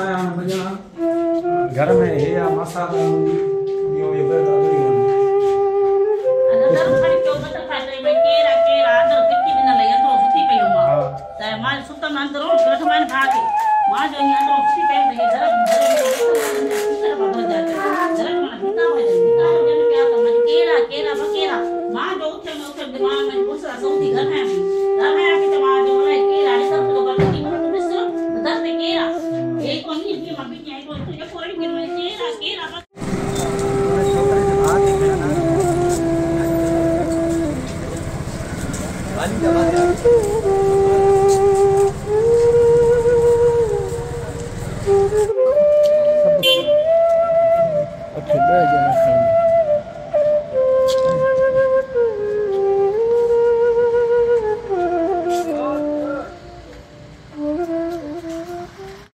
आया बजना घर में है या मसा यो ये बड़ा दूरी हो अंदर खड़ी क्यों बता खाते में केरा केरा अंदर कितनी दिन लगे अंदर सुती पे हुआ ते मां सुतम अंदर गठ में भागे मां जो अंदर सुती पे ये घर घर बदल जाते घर में बिता हो जन क्या करना केरा केरा बकेरा मां जो उठे में उठे दिमाग में गुस्सा सौती घर में अभी तो मां जो है केरा ने सब लोग करती हो तो मिस्र दर पे केरा एक को नहीं ये मम्मी की आई तो ये पूरी गिर में केरा केरा अच्छा